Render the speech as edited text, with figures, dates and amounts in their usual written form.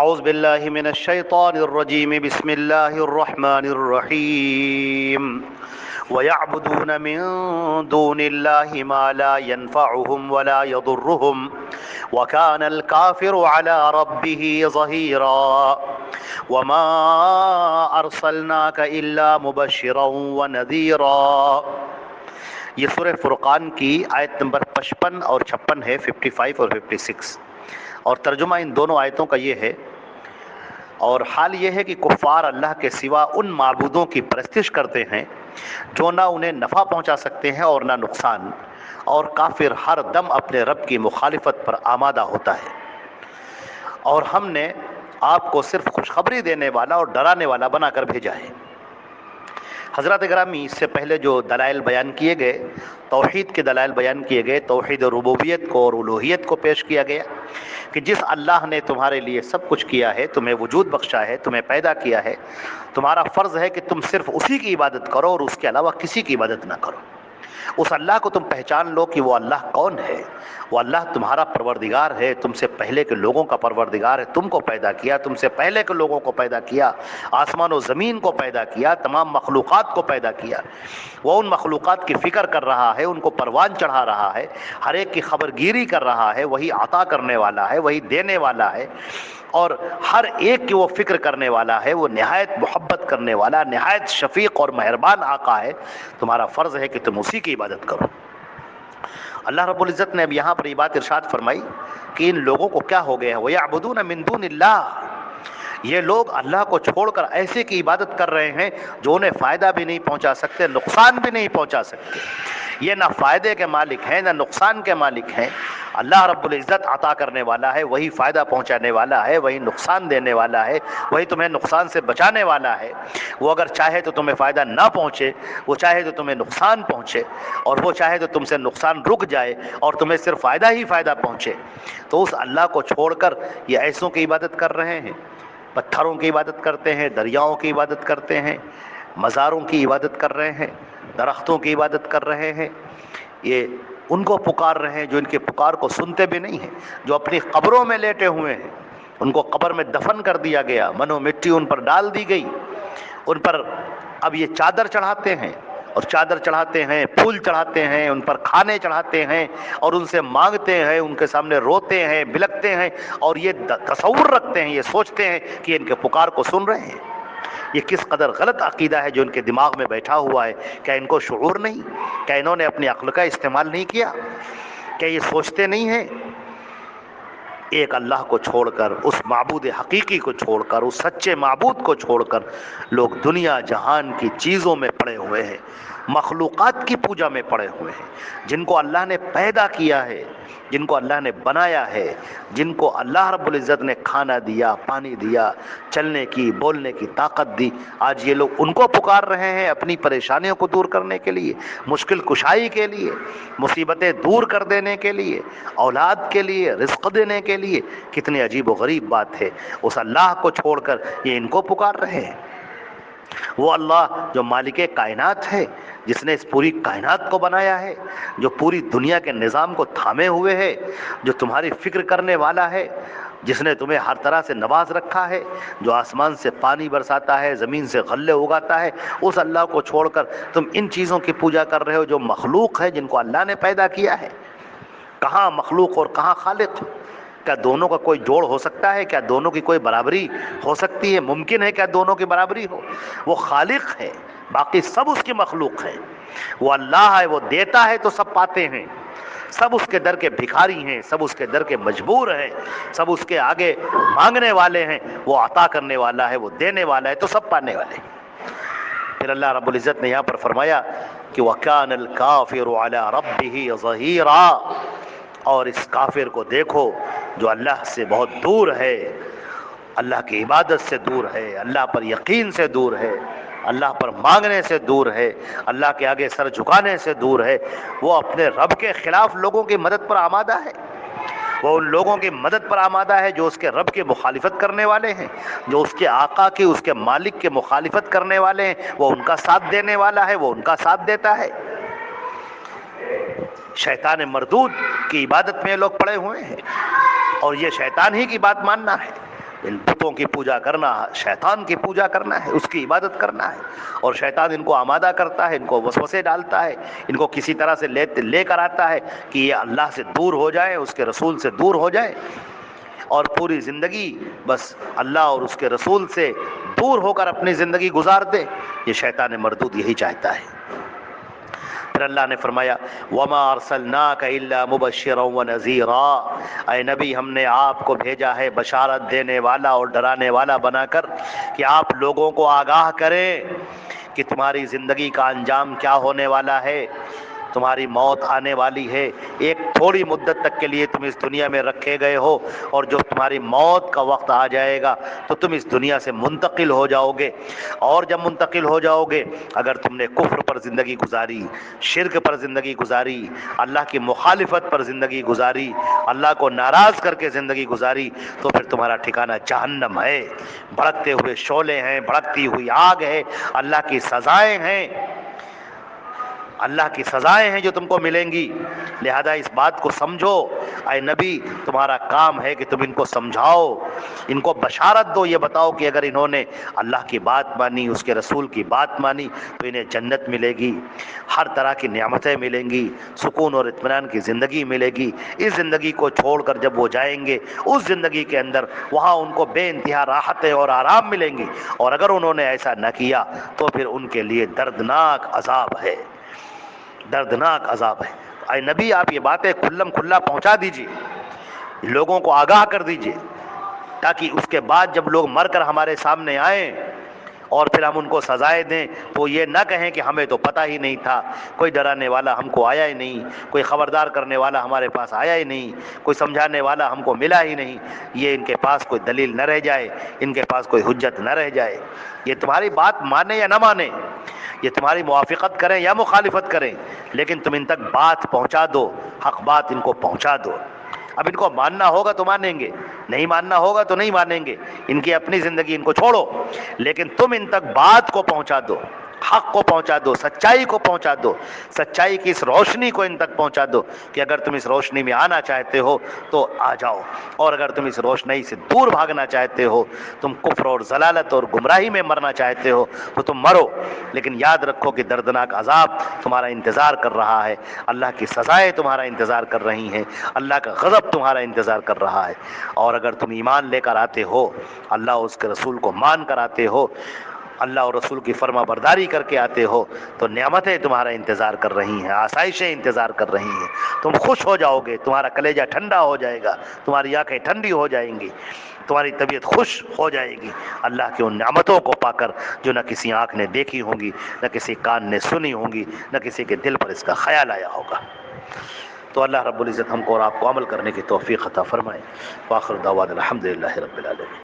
اعوذ باللہ من الشیطان الرجیم بسم اللہ الرحمن الرحیم وَيَعْبُدُونَ مِن دُونِ اللَّهِ مَا لَا يَنفَعُهُمْ وَلَا يَضُرُّهُمْ وَكَانَ الْكَافِرُ عَلَى رَبِّهِ ظَهِيرًا وَمَا أَرْسَلْنَاكَ إِلَّا مُبَشِّرًا وَنَذِيرًا۔ یہ سورہ فرقان کی آیت نمبر 55 اور 56 ہے، 55 اور 56، اور ترجمہ ان دونوں آیتوں کا یہ ہے۔ اور حال یہ ہے کہ کفار اللہ کے سوا ان معبودوں کی پرستش کرتے ہیں جو نہ انہیں نفع پہنچا سکتے ہیں اور نہ نقصان، اور کافر ہر دم اپنے رب کی مخالفت پر آمادہ ہوتا ہے۔ اور ہم نے آپ کو صرف خوشخبری دینے والا اور ڈرانے والا بنا کر بھیجا ہے۔ حضرات گرامی، اس سے پہلے جو دلائل بیان کیے گئے، توحید کے دلائل بیان کیے گئے، توحید ربوبیت کو اور الوہیت کو پیش کیا گیا کہ جس اللہ نے تمہارے لیے سب کچھ کیا ہے، تمہیں وجود بخشا ہے، تمہیں پیدا کیا ہے، تمہارا فرض ہے کہ تم صرف اسی کی عبادت کرو اور اس کے علاوہ کسی کی عبادت نہ کرو۔ اس اللہ کو تم پہچان لو کہ وہ اللہ کون ہے۔ وہ اللہ تمہارا پروردگار ہے، تم سے پہلے کے لوگوں کا پروردگار ہے، تم کو پیدا کیا، تم سے پہلے کے لوگوں کو پیدا کیا، آسمان و زمین کو پیدا کیا، تمام مخلوقات کو پیدا کیا۔ وہ ان مخلوقات کی فکر کر رہا ہے، ان کو پروان چڑھا رہا ہے، ہر ایک کی خبرگیری کر رہا ہے۔ وہی عطا کرنے والا ہے، وہی دینے والا ہے، اور ہر ایک کی وہ فکر کرنے والا ہے۔ وہ نہایت محبت کرنے والا، نہایت شفیق اور مہربان آقا ہے۔ تمہارا فرض ہے کہ تم اسی کی عبادت کرو۔ اللہ رب العزت نے اب یہاں پر یہ بات ارشاد فرمائی کہ ان لوگوں کو کیا ہو گیا ہے، وَيَعْبُدُونَ مِن دُونِ اللَّهِ، یہ لوگ اللہ کو چھوڑ کر ایسے کی عبادت کر رہے ہیں جو انہیں فائدہ بھی نہیں پہنچا سکتے، نقصان بھی نہیں پہنچا سکتے۔ یہ نہ فائدے کے مالک ہیں نہ نقصان کے مالک ہیں۔ اللہ رب العزت عطا کرنے والا ہے، وہی فائدہ پہنچانے والا ہے، وہی نقصان دینے والا ہے، وہی تمہیں نقصان سے بچانے والا ہے۔ وہ اگر چاہے تو تمہیں فائدہ نہ پہنچے، وہ چاہے تو تمہیں نقصان پہنچے، اور وہ چاہے تو تم سے نقصان رک جائے اور تمہیں صرف فائدہ ہی فائدہ پہنچے۔ تو اس اللہ کو چھوڑ کر یہ ایسوں کی عبادت کر رہے ہیں، پتھروں کی عبادت کرتے ہیں، دریاؤں کی عبادت کرتے ہیں، مزاروں کی عبادت کر رہے ہیں، درختوں کی عبادت کر رہے ہیں۔ یہ ان کو پکار رہے ہیں جو ان کے پکار کو سنتے بھی نہیں ہیں، جو اپنی قبروں میں لیٹے ہوئے ہیں، ان کو قبر میں دفن کر دیا گیا، منو مٹی ان پر ڈال دی گئی، ان پر اب یہ چادر چڑھاتے ہیں، اور چادر چڑھاتے ہیں، پھول چڑھاتے ہیں، ان پر کھانے چڑھاتے ہیں، اور ان سے مانگتے ہیں، ان کے سامنے روتے ہیں، بلکتے ہیں، اور یہ تصور رکھتے ہیں، یہ سوچتے ہیں کہ ان کے پکار کو سن رہے ہیں۔ یہ کس قدر غلط عقیدہ ہے جو ان کے دماغ میں بیٹھا ہوا ہے۔ کیا ان کو شعور نہیں؟ کیا انہوں نے اپنی عقل کا استعمال نہیں کیا؟ کیا یہ سوچتے نہیں ہیں؟ ایک اللہ کو چھوڑ کر، اس معبود حقیقی کو چھوڑ کر، اس سچے معبود کو چھوڑ کر لوگ دنیا جہان کی چیزوں میں پڑے ہوئے ہیں، مخلوقات کی پوجا میں پڑے ہوئے ہیں، جن کو اللہ نے پیدا کیا ہے، جن کو اللہ نے بنایا ہے، جن کو اللہ رب العزت نے کھانا دیا، پانی دیا، چلنے کی بولنے کی طاقت دی۔ آج یہ لوگ ان کو پکار رہے ہیں اپنی پریشانیوں کو دور کرنے کے لیے، مشکل کشائی کے لیے، مصیبتیں دور کر دینے کے لیے، اولاد کے لیے، رزق دینے کے لیے۔ کتنی عجیب و غریب بات ہے، اس اللہ کو چھوڑ کر یہ ان کو پکار رہے ہیں۔ وہ اللہ جو مالک کائنات ہے، جس نے اس پوری کائنات کو بنایا ہے، جو پوری دنیا کے نظام کو تھامے ہوئے ہے، جو تمہاری فکر کرنے والا ہے، جس نے تمہیں ہر طرح سے نواز رکھا ہے، جو آسمان سے پانی برساتا ہے، زمین سے غلے اگاتا ہے، اس اللہ کو چھوڑ کر تم ان چیزوں کی پوجا کر رہے ہو جو مخلوق ہے، جن کو اللہ نے پیدا کیا ہے۔ کہاں مخلوق اور کہاں خالق؟ کیا دونوں کا کوئی جوڑ ہو سکتا ہے؟ کیا دونوں کی کوئی برابری ہو سکتی ہے؟ ممکن ہے کیا دونوں کی برابری ہو؟ وہ خالق ہے، باقی سب اس کی مخلوق ہے۔ وہ اللہ ہے، وہ دیتا ہے تو سب پاتے ہیں، سب اس کے در کے بھکاری ہیں، سب اس کے در کے مجبور ہیں، سب اس کے آگے مانگنے والے ہیں۔ وہ عطا کرنے والا ہے، وہ دینے والا ہے تو سب پانے والے ہیں۔ پھر اللہ رب العزت نے یہاں پر فرمایا کہ وَكَانَ الْكَافِرُ عَلَى رَبِّهِ ظَهِيرًا، اور اس کافر کو دیکھو جو اللہ سے بہت دور ہے، اللہ کی عبادت سے دور ہے، اللہ پر یقین سے دور ہے، اللہ پر مانگنے سے دور ہے، اللہ کے آگے سر جھکانے سے دور ہے۔ وہ اپنے رب کے خلاف لوگوں کی مدد پر آمادہ ہے۔ وہ ان لوگوں کی مدد پر آمادہ ہے جو اس کے رب کی مخالفت کرنے والے ہیں، جو اس کے آقا کی، اس کے مالک کے مخالفت کرنے والے ہیں۔ وہ ان کا ساتھ دینے والا ہے، وہ ان کا ساتھ دیتا ہے۔ شیطان مردود کی عبادت میں لوگ پڑے ہوئے ہیں، اور یہ شیطان ہی کی بات ماننا ہے۔ ان بتوں کی پوجا کرنا، شیطان کی پوجا کرنا ہے، اس کی عبادت کرنا ہے، اور شیطان ان کو آمادہ کرتا ہے، ان کو وسوسے ڈالتا ہے، ان کو کسی طرح سے لے کر آتا ہے کہ یہ اللہ سے دور ہو جائے، اس کے رسول سے دور ہو جائے، اور پوری زندگی بس اللہ اور اس کے رسول سے دور ہو کر اپنی زندگی گزار دے۔ یہ شیطان مردود یہی چاہتا ہے۔ پھر اللہ نے فرمایا وَمَا أَرْسَلْنَاكَ إِلَّا مُبَشِّرًا وَنَذِيرًا، اے نبی ہم نے آپ کو بھیجا ہے بشارت دینے والا اور ڈرانے والا بنا کر، کہ آپ لوگوں کو آگاہ کریں کہ تمہاری زندگی کا انجام کیا ہونے والا ہے، تمہاری موت آنے والی ہے، ایک تھوڑی مدت تک کے لیے تم اس دنیا میں رکھے گئے ہو، اور جو تمہاری موت کا وقت آ جائے گا تو تم اس دنیا سے منتقل ہو جاؤ گے، اور جب منتقل ہو جاؤ گے اگر تم نے کفر پر زندگی گزاری، شرک پر زندگی گزاری، اللہ کی مخالفت پر زندگی گزاری، اللہ کو ناراض کر کے زندگی گزاری، تو پھر تمہارا ٹھکانہ جہنم ہے، بھڑکتے ہوئے شعلے ہیں، بھڑکتی ہوئی آگ ہے، اللہ کی سزائیں ہیں، اللہ کی سزائیں ہیں جو تم کو ملیں گی۔ لہذا اس بات کو سمجھو، اے نبی تمہارا کام ہے کہ تم ان کو سمجھاؤ، ان کو بشارت دو، یہ بتاؤ کہ اگر انہوں نے اللہ کی بات مانی، اس کے رسول کی بات مانی تو انہیں جنت ملے گی، ہر طرح کی نعمتیں ملیں گی، سکون اور اطمینان کی زندگی ملے گی۔ اس زندگی کو چھوڑ کر جب وہ جائیں گے اس زندگی کے اندر وہاں ان کو بے انتہا راحتیں اور آرام ملیں گی، اور اگر انہوں نے ایسا نہ کیا تو پھر ان کے لیے دردناک عذاب ہے، دردناک عذاب ہے۔ اے نبی آپ یہ باتیں کھلم کھلا پہنچا دیجئے، لوگوں کو آگاہ کر دیجئے، تاکہ اس کے بعد جب لوگ مر کر ہمارے سامنے آئیں اور پھر ہم ان کو سزائیں دیں تو یہ نہ کہیں کہ ہمیں تو پتہ ہی نہیں تھا، کوئی ڈرانے والا ہم کو آیا ہی نہیں، کوئی خبردار کرنے والا ہمارے پاس آیا ہی نہیں، کوئی سمجھانے والا ہم کو ملا ہی نہیں۔ یہ ان کے پاس کوئی دلیل نہ رہ جائے، ان کے پاس کوئی حجت نہ رہ جائے، یہ تمہاری بات مانے یا نہ مانے، یہ تمہاری موافقت کریں یا مخالفت کریں، لیکن تم ان تک بات پہنچا دو، حق بات ان کو پہنچا دو۔ اب ان کو ماننا ہوگا تو مانیں گے، نہیں ماننا ہوگا تو نہیں مانیں گے، ان کی اپنی زندگی، ان کو چھوڑو، لیکن تم ان تک بات کو پہنچا دو، حق کو پہنچا دو، سچائی کو پہنچا دو، سچائی کی اس روشنی کو ان تک پہنچا دو کہ اگر تم اس روشنی میں آنا چاہتے ہو تو آ جاؤ، اور اگر تم اس روشنی سے دور بھاگنا چاہتے ہو، تم کفر اور ضلالت اور گمراہی میں مرنا چاہتے ہو تو تم مرو، لیکن یاد رکھو کہ دردناک عذاب تمہارا انتظار کر رہا ہے، اللہ کی سزائیں تمہارا انتظار کر رہی ہیں، اللہ کا غضب تمہارا انتظار کر رہا ہے، اور اگر تم ایمان لے کر آتے ہو، اللہ اور اس کے رسول کو مان کر آتے ہو، اللہ اور رسول کی فرما برداری کر کے آتے ہو، تو نعمتیں تمہارا انتظار کر رہی ہیں، آسائشیں انتظار کر رہی ہیں، تم خوش ہو جاؤ گے، تمہارا کلیجہ ٹھنڈا ہو جائے گا، تمہاری آنکھیں ٹھنڈی ہو جائیں گی، تمہاری طبیعت خوش ہو جائے گی اللہ کی ان نعمتوں کو پا کر جو نہ کسی آنکھ نے دیکھی ہوں گی، نہ کسی کان نے سنی ہوں گی، نہ کسی کے دل پر اس کا خیال آیا ہوگا۔ تو اللہ رب العزت ہم کو اور آپ کو عمل کرنے کی توفیق عطا فرمائے۔ وآخر دعوانا الحمدللہ رب العالمین۔